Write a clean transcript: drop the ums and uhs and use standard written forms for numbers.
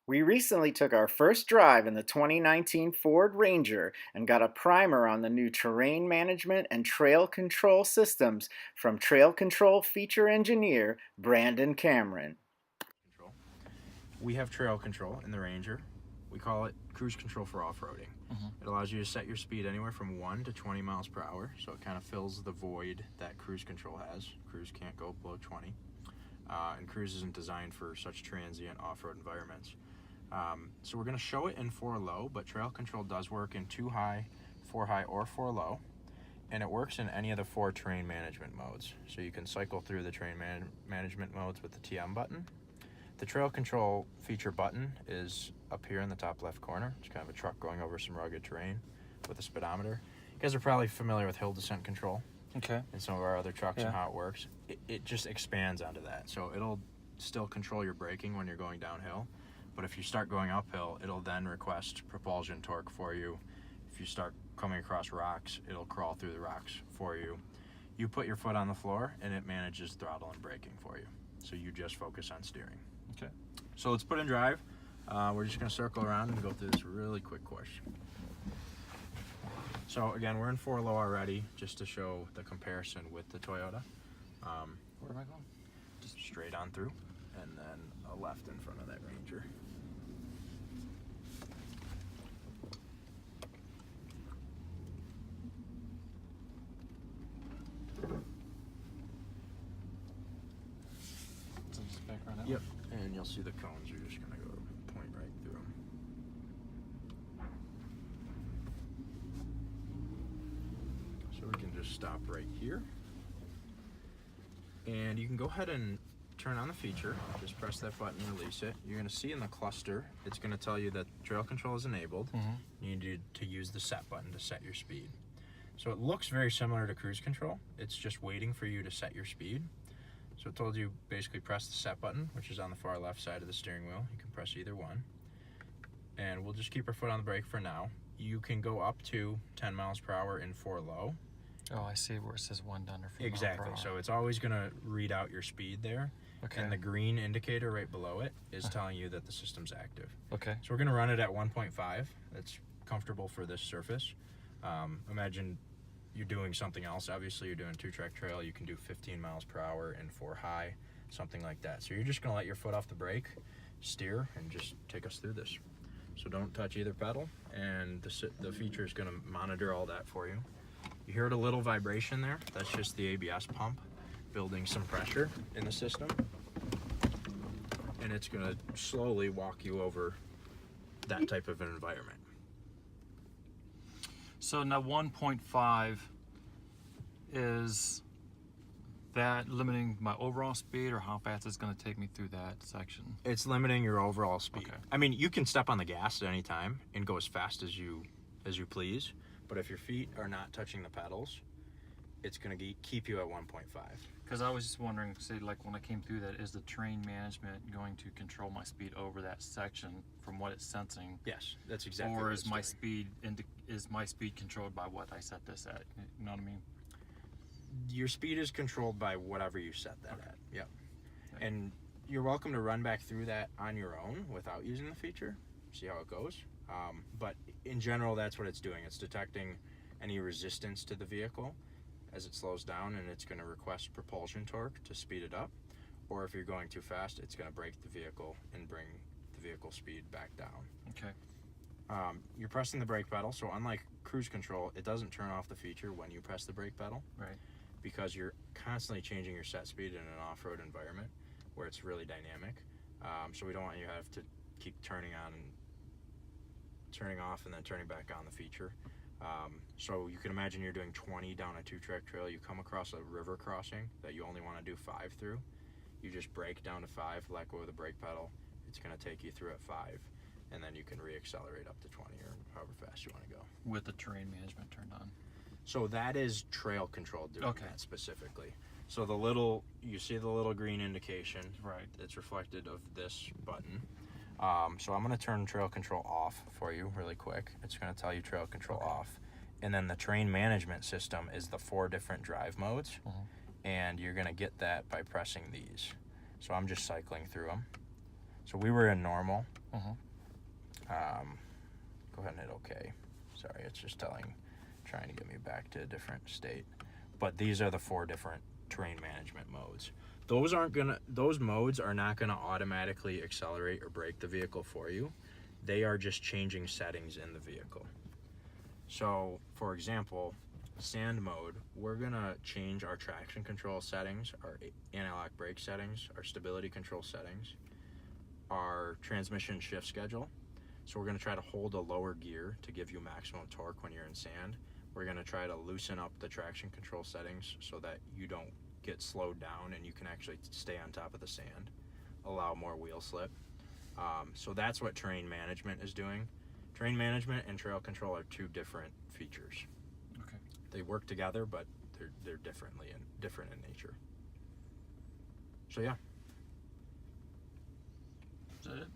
We recently took our first drive in the 2019 Ford Ranger and got a primer on the new terrain management and trail control systems from Trail Control feature engineer Brandon Cameron. Control. We have trail control in the Ranger. We call it cruise control for off-roading. It allows you to set your speed anywhere from 1 to 20 miles per hour, so it kind of fills the void that cruise control has. Cruise can't go below 20, and cruise isn't designed for such transient off-road environments. So we're going to show it in 4 low, but trail control does work in 2 high, 4 high, or 4 low, and it works in any of the 4 terrain management modes. So you can cycle through the terrain management modes with the TM button. The trail control feature button is up here in the top left corner. It's kind of a truck going over some rugged terrain with a speedometer. You guys are probably familiar with hill descent control. Okay. And some of our other trucks and how it works. It just expands onto that. So it'll still control your braking when you're going downhill. But if you start going uphill, it'll then request propulsion torque for you. If you start coming across rocks, it'll crawl through the rocks for you. You put your foot on the floor and it manages throttle and braking for you. So you just focus on steering. Okay. So let's put in drive. We're just gonna circle around and go through this really quick course. So again, we're in 4 low already, just to show the comparison with the Toyota. Where am I going? Just straight on through, and then a left in front of that Ranger. So just back right now? Yep. And you'll see the cones. You're just gonna go point right through them. So we can just stop right here. And you can go ahead and turn on the feature. Just press that button and release it. You're gonna see in the cluster, it's gonna tell you that trail control is enabled. You need to use the set button to set your speed. So it looks very similar to cruise control. It's just waiting for you to set your speed. So it told you basically press the set button, which is on the far left side of the steering wheel. You can press either one. And we'll just keep our foot on the brake for now. You can go up to 10 miles per hour in 4 low. Oh, I see where it says 1 done or 4 Exactly. So it's always going to read out your speed there. Okay. And the green indicator right below it is telling you that the system's active. Okay. So we're going to run it at 1.5. That's comfortable for this surface. Imagine you're doing something else. Obviously, you're doing 2-track trail. You can do 15 miles per hour in 4 high, something like that. So you're just going to let your foot off the brake, steer, and just take us through this. So don't touch either pedal, and the feature is going to monitor all that for you. You heard a little vibration there. That's just the ABS pump building some pressure in the system. And it's going to slowly walk you over that type of an environment. So now 1.5, is that limiting my overall speed, or how fast it's going to take me through that section? It's limiting your overall speed. Okay. I mean, you can step on the gas at any time and go as fast as you please, but if your feet are not touching the pedals, it's going to keep you at 1.5. Because I was just wondering, say, like when I came through that, is the terrain management going to control my speed over that section from what it's sensing? Yes, that's exactly. Or what is it's my doing. speed controlled by what I set this at? You know what I mean? Your speed is controlled by whatever you set that at. Yep. Okay. And you're welcome to run back through that on your own without using the feature. See how it goes. But in general, that's what it's doing. It's detecting any resistance to the vehicle as it slows down, and it's going to request propulsion torque to speed it up. Or if you're going too fast, it's going to brake the vehicle and bring the vehicle speed back down. Okay. You're pressing the brake pedal, so unlike cruise control, it doesn't turn off the feature when you press the brake pedal. Right. Because you're constantly changing your set speed in an off-road environment where it's really dynamic. So we don't want you to have to keep turning on and turning off and then turning back on the feature. So you can imagine you're doing 20 down a 2-track trail. You come across a river crossing that you only want to do 5 through. You just brake down to 5, let go of the brake pedal. It's going to take you through at 5, and then you can re-accelerate up to 20 or however fast you want to go. With the terrain management turned on. So that is trail control doing Okay. that specifically. So you see the little green indication. Right. That's reflected of this button. So I'm going to turn trail control off for you really quick. It's going to tell you trail control off. And then the terrain management system is the 4 different drive modes. And you're going to get that by pressing these. So I'm just cycling through them. So we were in normal. Go ahead and hit OK. Sorry, it's just trying to get me back to a different state. But these are the 4 different terrain management modes. Those modes are not gonna automatically accelerate or brake the vehicle for you. They are just changing settings in the vehicle. So, for example, sand mode, we're gonna change our traction control settings, our anti-lock brake settings, our stability control settings, our transmission shift schedule. So we're gonna try to hold a lower gear to give you maximum torque when you're in sand. We're gonna try to loosen up the traction control settings so that you don't get slowed down and you can actually stay on top of the sand, allow more wheel slip. So that's what terrain management is doing. Terrain management and trail control are 2 different features. Okay. They work together, but they're different in nature. So yeah. Is that it?